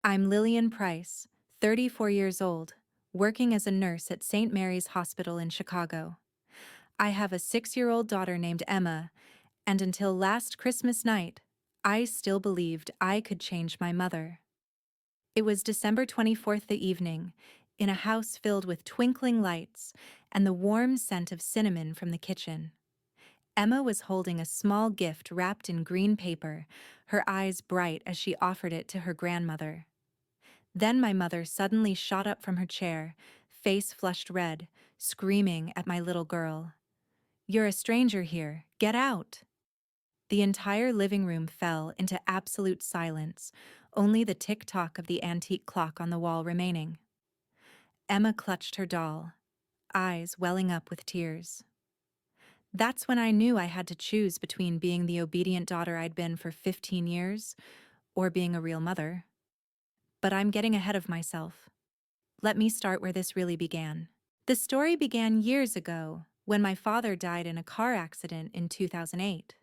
I'm Lillian Price, 34 years old, working as a nurse at St. Mary's Hospital in Chicago. I have a 6-year-old daughter named Emma, and until last Christmas night, I still believed I could change my mother. It was December 24th the evening, in a house filled with twinkling lights and the warm scent of cinnamon from the kitchen. Emma was holding a small gift wrapped in green paper, her eyes bright as she offered it to her grandmother. Then my mother suddenly shot up from her chair, face flushed red, screaming at my little girl. "You're a stranger here, get out!" The entire living room fell into absolute silence, only the tick-tock of the antique clock on the wall remaining. Emma clutched her doll, eyes welling up with tears. That's when I knew I had to choose between being the obedient daughter I'd been for 15 years or being a real mother. But I'm getting ahead of myself. Let me start where this really began. The story began years ago, when my father died in a car accident in 2008.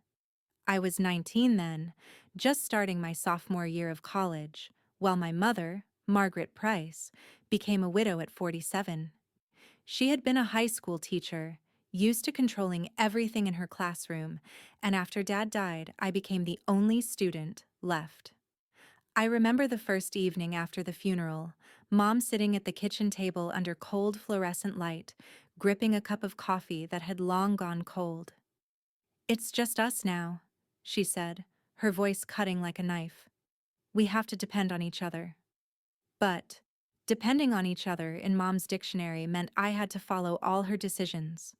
I was 19 then, just starting my sophomore year of college, while my mother, Margaret Price, became a widow at 47. She had been a high school teacher, used to controlling everything in her classroom, and after Dad died, I became the only student left. I remember the first evening after the funeral, Mom sitting at the kitchen table under cold fluorescent light, gripping a cup of coffee that had long gone cold. "It's just us now," she said, her voice cutting like a knife. "We have to depend on each other." But depending on each other in Mom's dictionary meant I had to follow all her decisions.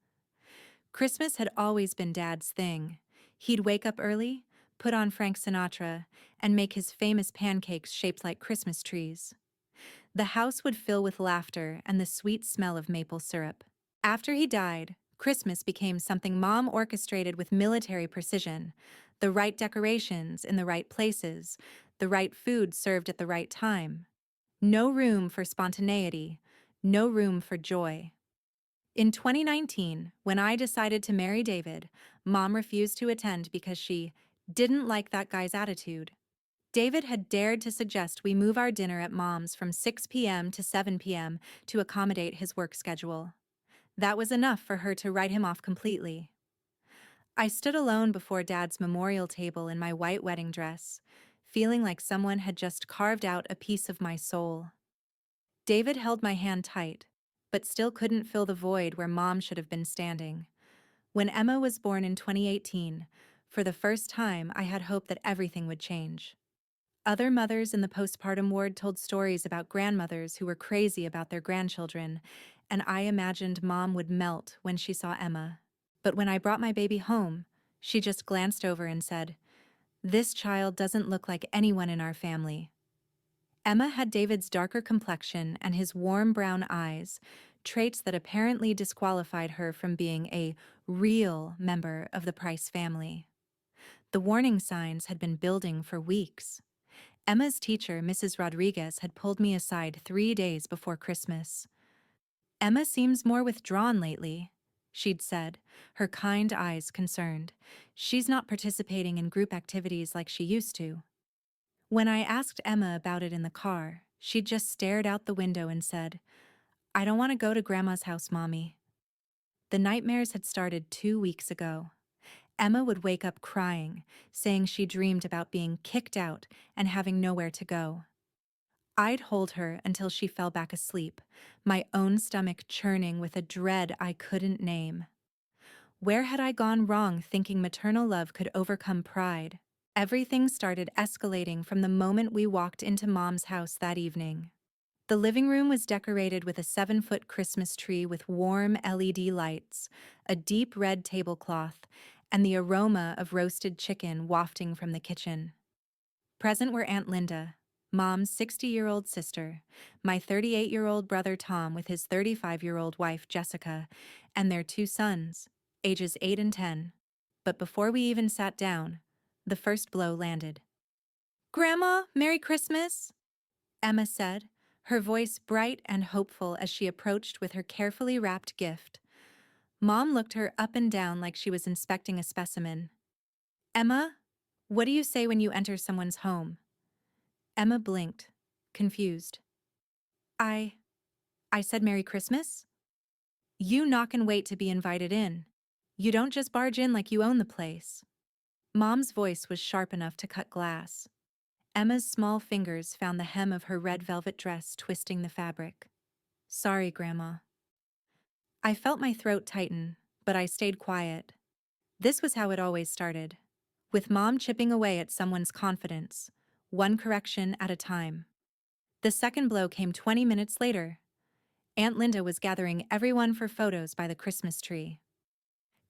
Christmas had always been Dad's thing. He'd wake up early, put on Frank Sinatra, and make his famous pancakes shaped like Christmas trees. The house would fill with laughter and the sweet smell of maple syrup. After he died, Christmas became something Mom orchestrated with military precision: the right decorations in the right places, the right food served at the right time. No room for spontaneity, no room for joy. In 2019, when I decided to marry David, Mom refused to attend because she didn't like that guy's attitude. David had dared to suggest we move our dinner at Mom's from 6 p.m. to 7 p.m. to accommodate his work schedule. That was enough for her to write him off completely. I stood alone before Dad's memorial table in my white wedding dress, feeling like someone had just carved out a piece of my soul. David held my hand tight, but still couldn't fill the void where Mom should have been standing. When Emma was born in 2018, for the first time I had hope that everything would change. Other mothers in the postpartum ward told stories about grandmothers who were crazy about their grandchildren, and I imagined Mom would melt when she saw Emma. But when I brought my baby home, she just glanced over and said, "This child doesn't look like anyone in our family." Emma had David's darker complexion and his warm brown eyes, traits that apparently disqualified her from being a real member of the Price family. The warning signs had been building for weeks. Emma's teacher, Mrs. Rodriguez, had pulled me aside 3 days before Christmas. "Emma seems more withdrawn lately," she'd said, her kind eyes concerned. "She's not participating in group activities like she used to." When I asked Emma about it in the car, she just stared out the window and said, "I don't want to go to Grandma's house, Mommy." The nightmares had started 2 weeks ago. Emma would wake up crying, saying she dreamed about being kicked out and having nowhere to go. I'd hold her until she fell back asleep, my own stomach churning with a dread I couldn't name. Where had I gone wrong thinking maternal love could overcome pride? Everything started escalating from the moment we walked into Mom's house that evening. The living room was decorated with a 7-foot Christmas tree with warm LED lights, a deep red tablecloth, and the aroma of roasted chicken wafting from the kitchen. Present were Aunt Linda, Mom's 60-year-old sister, my 38-year-old brother Tom with his 35-year-old wife Jessica, and their 2 sons, ages 8 and 10. But before we even sat down, the first blow landed. "Grandma, Merry Christmas," Emma said, her voice bright and hopeful as she approached with her carefully wrapped gift. Mom looked her up and down like she was inspecting a specimen. "Emma, what do you say when you enter someone's home?" Emma blinked, confused. I I said Merry Christmas? You knock and wait to be invited in. You don't just barge in like you own the place. Mom's voice was sharp enough to cut glass. Emma's small fingers found the hem of her red velvet dress twisting the fabric. Sorry, Grandma. I felt my throat tighten, but I stayed quiet. This was how it always started, with Mom chipping away at someone's confidence, one correction at a time. The second blow came 20 minutes later. Aunt Linda was gathering everyone for photos by the Christmas tree.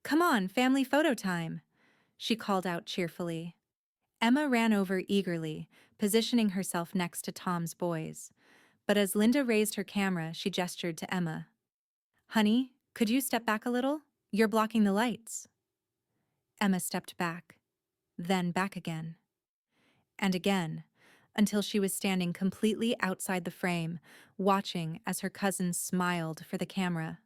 Come on, family photo time, she called out cheerfully. Emma ran over eagerly, positioning herself next to Tom's boys. But as Linda raised her camera, she gestured to Emma. Honey, could you step back a little? You're blocking the lights. Emma stepped back, then back again. And again, until she was standing completely outside the frame, watching as her cousin smiled for the camera.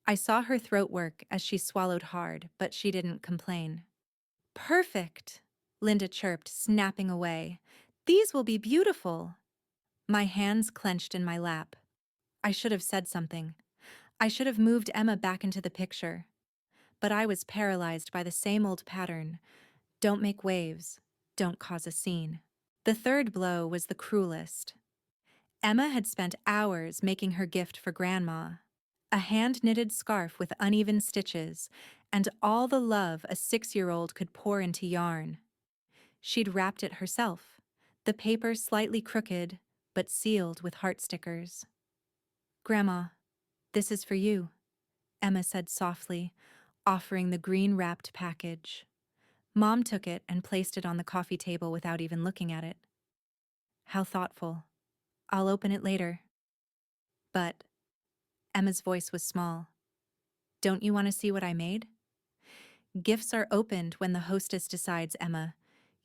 I saw her throat work as she swallowed hard, but she didn't complain. Perfect, Linda chirped, snapping away. These will be beautiful. My hands clenched in my lap. I should have said something. I should have moved Emma back into the picture. But I was paralyzed by the same old pattern. Don't make waves. Don't cause a scene. The third blow was the cruelest. Emma had spent hours making her gift for Grandma. A hand-knitted scarf with uneven stitches, and all the love a 6-year-old could pour into yarn. She'd wrapped it herself, the paper slightly crooked, but sealed with heart stickers. Grandma, this is for you, Emma said softly, offering the green-wrapped package. Mom took it and placed it on the coffee table without even looking at it. How thoughtful. I'll open it later. But Emma's voice was small. Don't you want to see what I made? Gifts are opened when the hostess decides, Emma.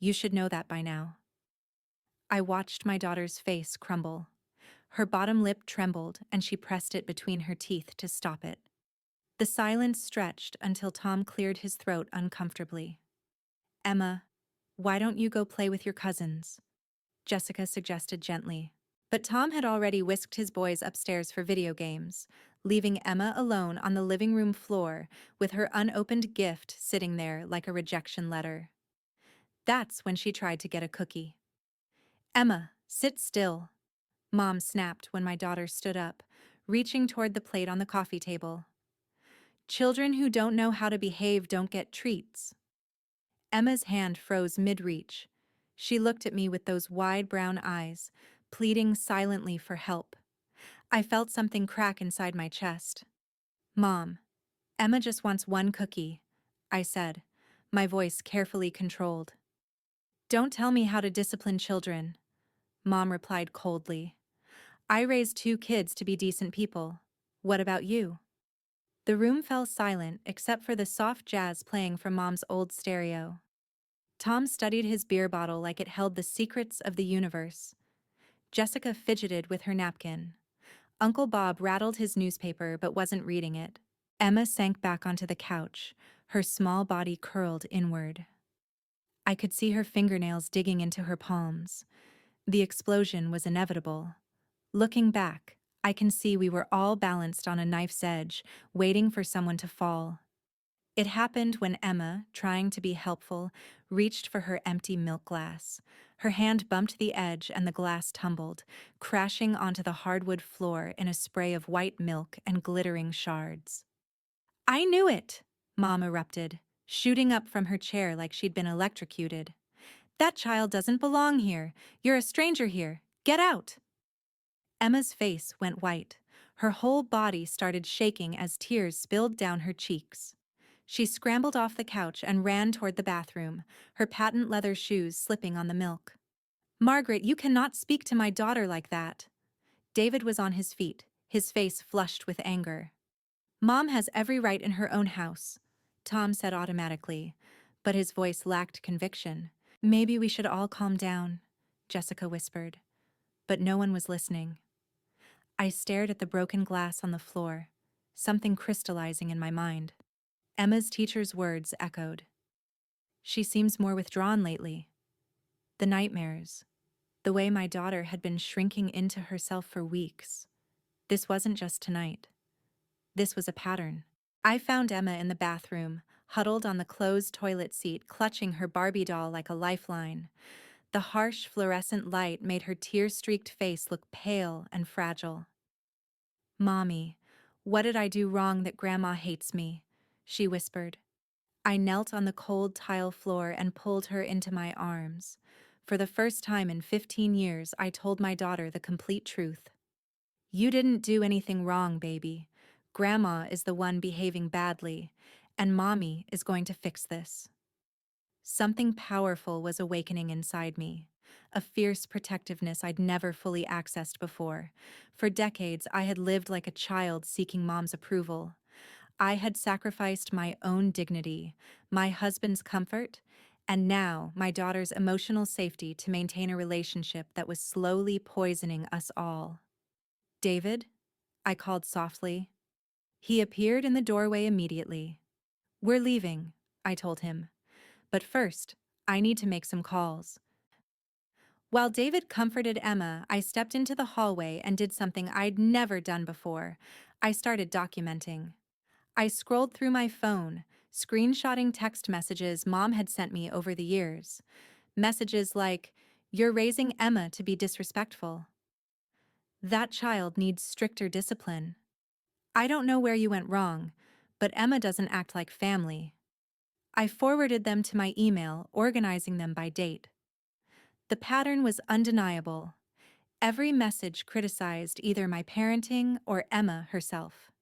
You should know that by now. I watched my daughter's face crumble. Her bottom lip trembled, and she pressed it between her teeth to stop it. The silence stretched until Tom cleared his throat uncomfortably. Emma, why don't you go play with your cousins? Jessica suggested gently. But Tom had already whisked his boys upstairs for video games, leaving Emma alone on the living room floor with her unopened gift sitting there like a rejection letter. That's when she tried to get a cookie. Emma, sit still, Mom snapped when my daughter stood up, reaching toward the plate on the coffee table. Children who don't know how to behave don't get treats. Emma's hand froze mid-reach. She looked at me with those wide brown eyes, pleading silently for help. I felt something crack inside my chest. Mom, Emma just wants one cookie, I said, my voice carefully controlled. Don't tell me how to discipline children, Mom replied coldly. I raised 2 kids to be decent people. What about you? The room fell silent except for the soft jazz playing from Mom's old stereo. Tom studied his beer bottle like it held the secrets of the universe. Jessica fidgeted with her napkin. Uncle Bob rattled his newspaper but wasn't reading it. Emma sank back onto the couch, her small body curled inward. I could see her fingernails digging into her palms. The explosion was inevitable. Looking back, I can see we were all balanced on a knife's edge, waiting for someone to fall. It happened when Emma, trying to be helpful, reached for her empty milk glass. Her hand bumped the edge and the glass tumbled, crashing onto the hardwood floor in a spray of white milk and glittering shards. I knew it, Mom erupted, shooting up from her chair like she'd been electrocuted. That child doesn't belong here. You're a stranger here. Get out! Emma's face went white. Her whole body started shaking as tears spilled down her cheeks. She scrambled off the couch and ran toward the bathroom, her patent leather shoes slipping on the milk. Margaret, you cannot speak to my daughter like that. David was on his feet, his face flushed with anger. Mom has every right in her own house, Tom said automatically, but his voice lacked conviction. Maybe we should all calm down, Jessica whispered. But no one was listening. I stared at the broken glass on the floor, something crystallizing in my mind. Emma's teacher's words echoed. She seems more withdrawn lately. The nightmares. the way my daughter had been shrinking into herself for weeks. This wasn't just tonight. This was a pattern. I found Emma in the bathroom, huddled on the closed toilet seat, clutching her Barbie doll like a lifeline. The harsh fluorescent light made her tear-streaked face look pale and fragile. "Mommy, what did I do wrong that Grandma hates me?" she whispered. I knelt on the cold tile floor and pulled her into my arms. For the first time in 15 years, I told my daughter the complete truth. "You didn't do anything wrong, baby. Grandma is the one behaving badly, and Mommy is going to fix this." Something powerful was awakening inside me, a fierce protectiveness I'd never fully accessed before. For decades, I had lived like a child seeking Mom's approval. I had sacrificed my own dignity, my husband's comfort, and now my daughter's emotional safety to maintain a relationship that was slowly poisoning us all. "David?" I called softly. He appeared in the doorway immediately. "We're leaving," I told him. "But first, I need to make some calls." While David comforted Emma, I stepped into the hallway and did something I'd never done before. I started documenting. I scrolled through my phone, screenshotting text messages Mom had sent me over the years. Messages like, "You're raising Emma to be disrespectful. That child needs stricter discipline. I don't know where you went wrong, but Emma doesn't act like family." I forwarded them to my email, organizing them by date. The pattern was undeniable. Every message criticized either my parenting or Emma herself.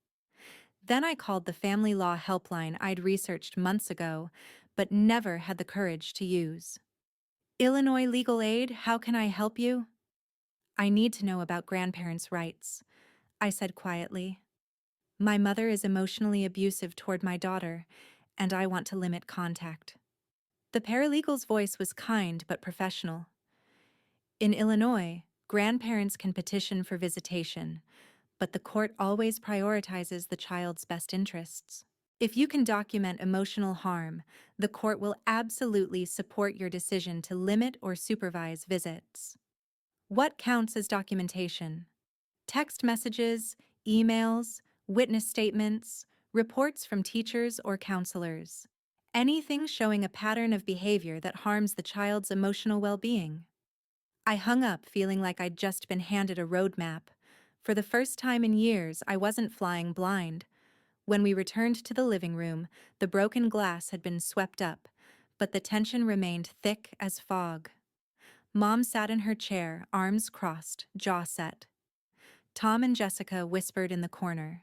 Then I called the family law helpline I'd researched months ago, but never had the courage to use. "Illinois Legal Aid, how can I help you?" "I need to know about grandparents' rights," I said quietly. "My mother is emotionally abusive toward my daughter, and I want to limit contact." The paralegal's voice was kind but professional. "In Illinois, grandparents can petition for visitation, but the court always prioritizes the child's best interests. If you can document emotional harm, the court will absolutely support your decision to limit or supervise visits." What counts as documentation? Text messages, emails, witness statements, reports from teachers or counselors. Anything showing a pattern of behavior that harms the child's emotional well-being. I hung up feeling like I'd just been handed a roadmap. For the first time in years, I wasn't flying blind. When we returned to the living room, the broken glass had been swept up, but the tension remained thick as fog. Mom sat in her chair, arms crossed, jaw set. Tom and Jessica whispered in the corner.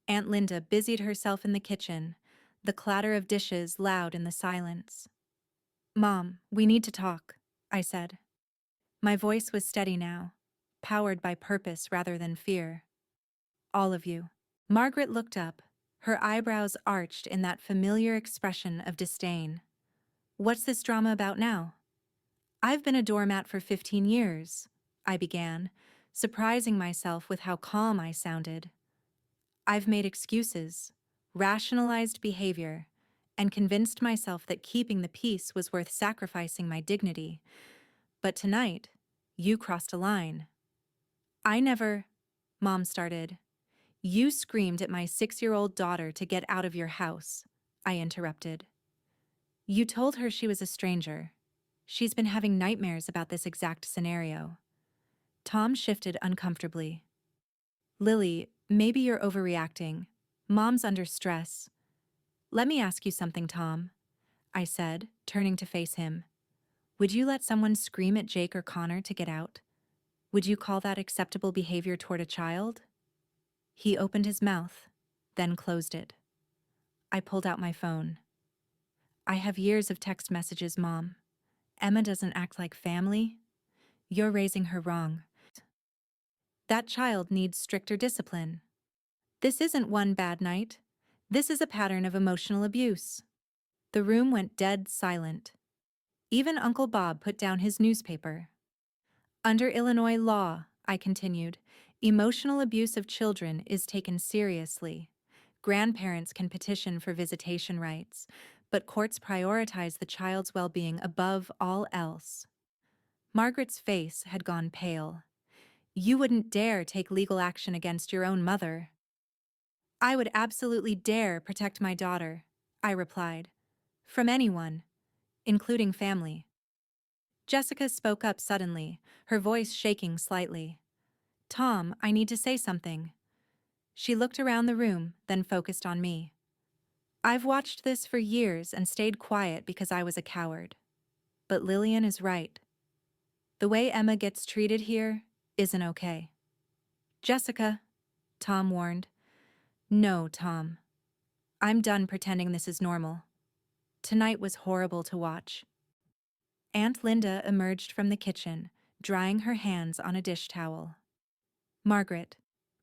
Aunt Linda busied herself in the kitchen, the clatter of dishes loud in the silence. "Mom, we need to talk," I said. My voice was steady now, powered by purpose rather than fear. "All of you." Margaret looked up, her eyebrows arched in that familiar expression of disdain. "What's this drama about now?" "I've been a doormat for 15 years, I began, surprising myself with how calm I sounded. "I've made excuses, rationalized behavior, and convinced myself that keeping the peace was worth sacrificing my dignity. But tonight, you crossed a line." "I never," Mom started. "You screamed at my 6-year-old daughter to get out of your house," I interrupted. "You told her she was a stranger. She's been having nightmares about this exact scenario." Tom shifted uncomfortably. "Lily, maybe you're overreacting. Mom's under stress." "Let me ask you something, Tom," I said, turning to face him. "Would you let someone scream at Jake or Connor to get out? Would you call that acceptable behavior toward a child?" He opened his mouth, then closed it. I pulled out my phone. "I have years of text messages, Mom. Emma doesn't act like family. You're raising her wrong. That child needs stricter discipline. This isn't one bad night. This is a pattern of emotional abuse." The room went dead silent. Even Uncle Bob put down his newspaper. "Under Illinois law," I continued, "emotional abuse of children is taken seriously. Grandparents can petition for visitation rights, but courts prioritize the child's well-being above all else." Margaret's face had gone pale. You wouldn't dare take legal action against your own mother. I would absolutely dare protect my daughter, I replied. From anyone, including family. Jessica spoke up suddenly, her voice shaking slightly. Tom, I need to say something. She looked around the room, then focused on me. I've watched this for years and stayed quiet because I was a coward. But Lillian is right. The way Emma gets treated here isn't okay. Jessica, Tom warned. No, Tom. I'm done pretending this is normal. Tonight was horrible to watch. Aunt Linda emerged from the kitchen, drying her hands on a dish towel. Margaret,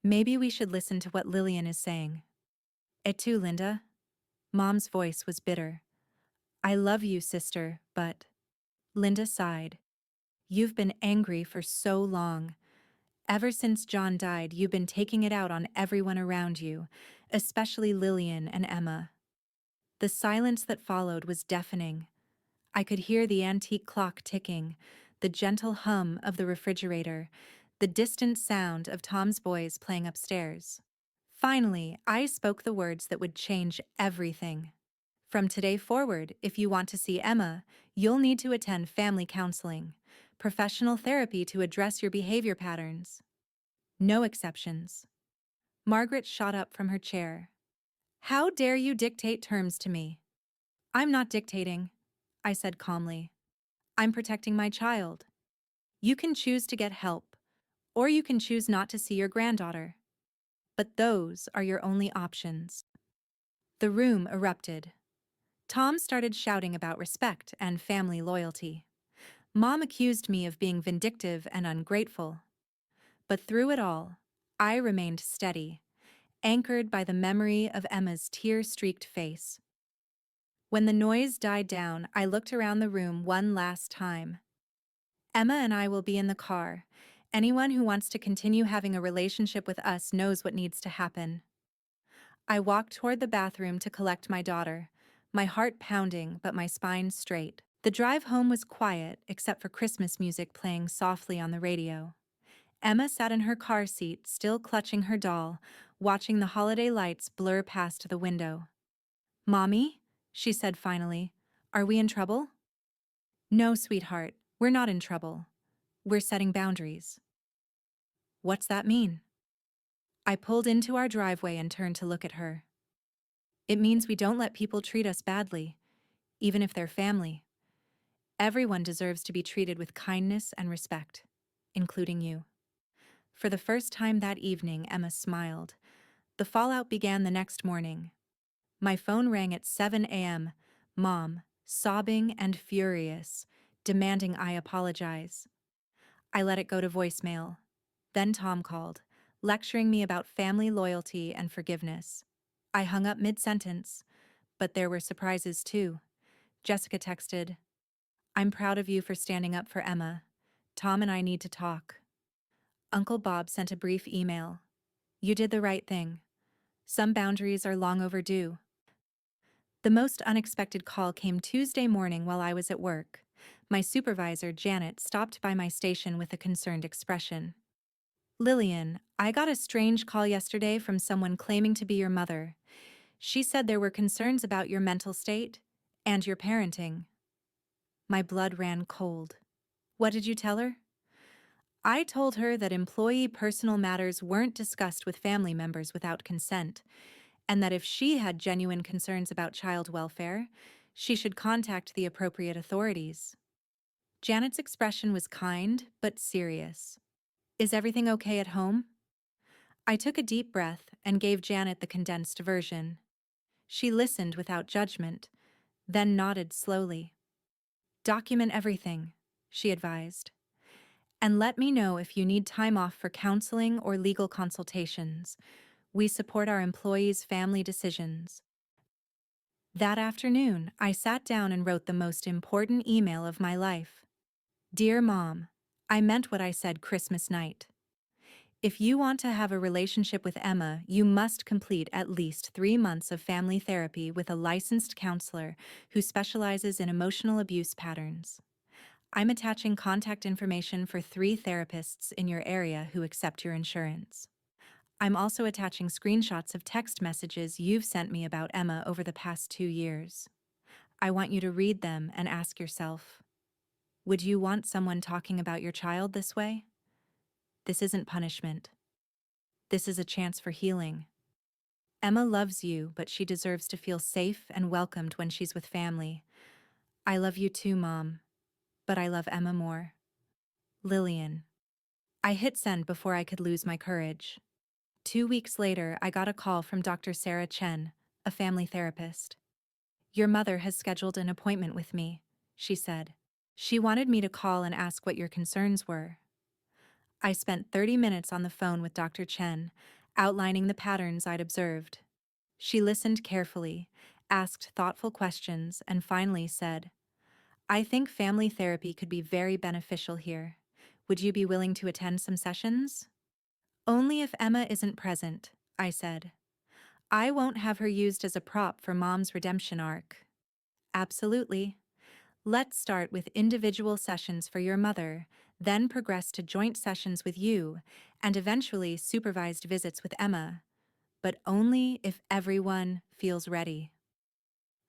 maybe we should listen to what Lillian is saying. Et tu, Linda? Mom's voice was bitter. I love you, sister, but... Linda sighed. You've been angry for so long. Ever since John died, you've been taking it out on everyone around you, especially Lillian and Emma. The silence that followed was deafening. I could hear the antique clock ticking, the gentle hum of the refrigerator, the distant sound of Tom's boys playing upstairs. Finally, I spoke the words that would change everything. From today forward, if you want to see Emma, you'll need to attend family counseling, professional therapy to address your behavior patterns. No exceptions. Margaret shot up from her chair. How dare you dictate terms to me? I'm not dictating, I said calmly. I'm protecting my child. You can choose to get help, or you can choose not to see your granddaughter. But those are your only options. The room erupted. Tom started shouting about respect and family loyalty. Mom accused me of being vindictive and ungrateful. But through it all, I remained steady, anchored by the memory of Emma's tear-streaked face. When the noise died down, I looked around the room one last time. Emma and I will be in the car. Anyone who wants to continue having a relationship with us knows what needs to happen. I walked toward the bathroom to collect my daughter, my heart pounding but my spine straight. The drive home was quiet except for Christmas music playing softly on the radio. Emma sat in her car seat, still clutching her doll, watching the holiday lights blur past the window. Mommy, she said finally, are we in trouble? No, sweetheart, we're not in trouble. We're setting boundaries. What's that mean? I pulled into our driveway and turned to look at her. It means we don't let people treat us badly, even if they're family. Everyone deserves to be treated with kindness and respect, including you. For the first time that evening, Emma smiled. The fallout began the next morning. My phone rang at 7 a.m., Mom, sobbing and furious, demanding I apologize. I let it go to voicemail. Then Tom called, lecturing me about family loyalty and forgiveness. I hung up mid-sentence, but there were surprises too. Jessica texted, I'm proud of you for standing up for Emma. Tom and I need to talk. Uncle Bob sent a brief email. You did the right thing. Some boundaries are long overdue. The most unexpected call came Tuesday morning while I was at work. My supervisor, Janet, stopped by my station with a concerned expression. Lillian, I got a strange call yesterday from someone claiming to be your mother. She said there were concerns about your mental state and your parenting. My blood ran cold. What did you tell her? I told her that employee personal matters weren't discussed with family members without consent, and that if she had genuine concerns about child welfare, she should contact the appropriate authorities. Janet's expression was kind, but serious. Is everything okay at home? I took a deep breath and gave Janet the condensed version. She listened without judgment, then nodded slowly. Document everything, she advised. And let me know if you need time off for counseling or legal consultations. We support our employees' family decisions. That afternoon, I sat down and wrote the most important email of my life. Dear Mom, I meant what I said Christmas night. If you want to have a relationship with Emma, you must complete at least 3 months of family therapy with a licensed counselor who specializes in emotional abuse patterns. I'm attaching contact information for 3 therapists in your area who accept your insurance. I'm also attaching screenshots of text messages you've sent me about Emma over the past 2 years. I want you to read them and ask yourself, would you want someone talking about your child this way? This isn't punishment. This is a chance for healing. Emma loves you, but she deserves to feel safe and welcomed when she's with family. I love you too, Mom, but I love Emma more. Lillian. I hit send before I could lose my courage. 2 weeks later, I got a call from Dr. Sarah Chen, a family therapist. Your mother has scheduled an appointment with me, she said. She wanted me to call and ask what your concerns were. I spent 30 minutes on the phone with Dr. Chen, outlining the patterns I'd observed. She listened carefully, asked thoughtful questions, and finally said, I think family therapy could be very beneficial here. Would you be willing to attend some sessions? Only if Emma isn't present, I said. I won't have her used as a prop for Mom's redemption arc. Absolutely. Let's start with individual sessions for your mother, then progress to joint sessions with you, and eventually supervised visits with Emma, but only if everyone feels ready.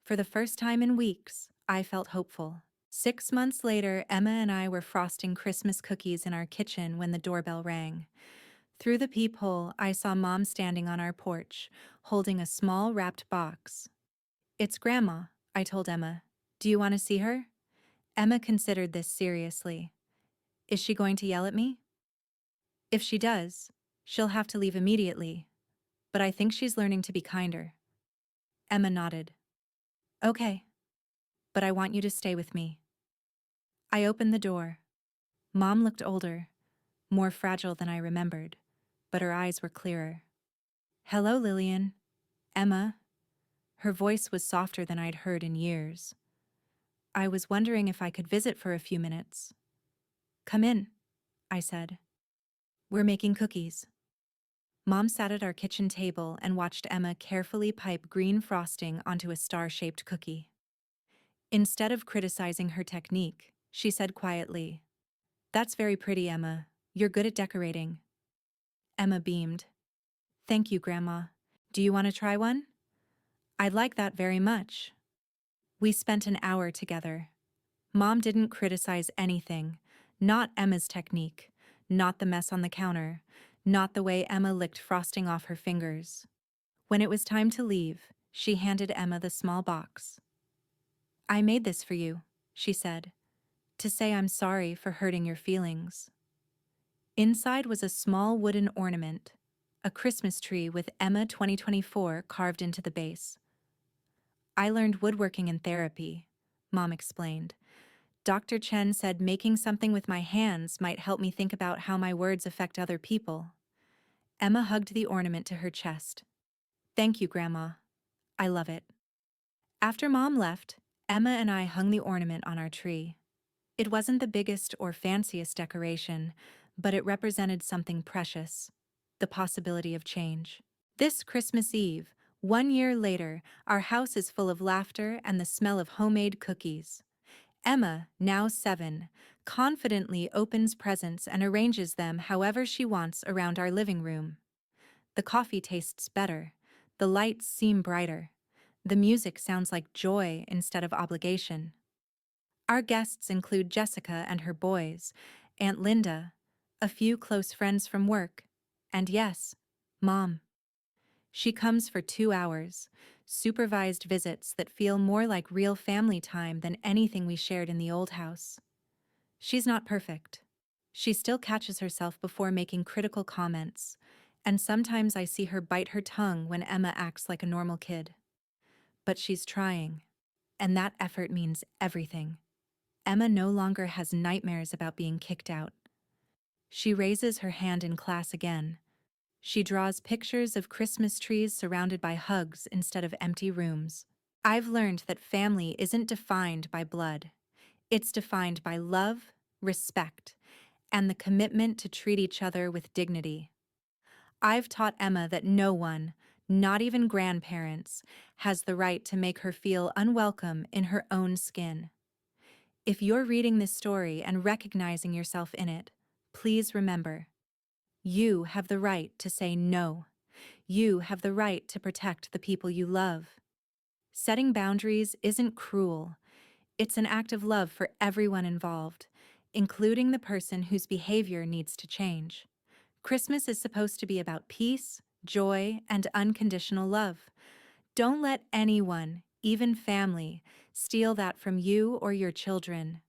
For the first time in weeks, I felt hopeful. 6 months later, Emma and I were frosting Christmas cookies in our kitchen when the doorbell rang. Through the peephole, I saw Mom standing on our porch, holding a small wrapped box. It's Grandma, I told Emma. Do you want to see her? Emma considered this seriously. Is she going to yell at me? If she does, she'll have to leave immediately, but I think she's learning to be kinder. Emma nodded. Okay, but I want you to stay with me. I opened the door. Mom looked older, more fragile than I remembered, but her eyes were clearer. Hello, Lillian. Emma. Her voice was softer than I'd heard in years. I was wondering if I could visit for a few minutes. Come in, I said. We're making cookies. Mom sat at our kitchen table and watched Emma carefully pipe green frosting onto a star-shaped cookie. Instead of criticizing her technique, she said quietly, That's very pretty, Emma. You're good at decorating. Emma beamed. Thank you, Grandma. Do you want to try one? I'd like that very much. We spent an hour together. Mom didn't criticize anything, not Emma's technique, not the mess on the counter, not the way Emma licked frosting off her fingers. When it was time to leave, she handed Emma the small box. I made this for you, she said, to say I'm sorry for hurting your feelings. Inside was a small wooden ornament, a Christmas tree with Emma 2024 carved into the base. I learned woodworking in therapy, Mom explained. Dr. Chen said making something with my hands might help me think about how my words affect other people. Emma hugged the ornament to her chest. Thank you, Grandma. I love it. After Mom left, Emma and I hung the ornament on our tree. It wasn't the biggest or fanciest decoration, but it represented something precious, the possibility of change. This Christmas Eve, 1 year later, our house is full of laughter and the smell of homemade cookies. Emma, now 7, confidently opens presents and arranges them however she wants around our living room. The coffee tastes better. The lights seem brighter. The music sounds like joy instead of obligation. Our guests include Jessica and her boys, Aunt Linda, a few close friends from work, and yes, Mom. She comes for 2 hours, supervised visits that feel more like real family time than anything we shared in the old house. She's not perfect. She still catches herself before making critical comments, and sometimes I see her bite her tongue when Emma acts like a normal kid. But she's trying, and that effort means everything. Emma no longer has nightmares about being kicked out. She raises her hand in class again. She draws pictures of Christmas trees surrounded by hugs instead of empty rooms. I've learned that family isn't defined by blood. It's defined by love, respect, and the commitment to treat each other with dignity. I've taught Emma that no one, not even grandparents, has the right to make her feel unwelcome in her own skin. If you're reading this story and recognizing yourself in it, please remember, you have the right to say no. You have the right to protect the people you love. Setting boundaries isn't cruel. It's an act of love for everyone involved, including the person whose behavior needs to change. Christmas is supposed to be about peace, joy, and unconditional love. Don't let anyone, even family, steal that from you or your children.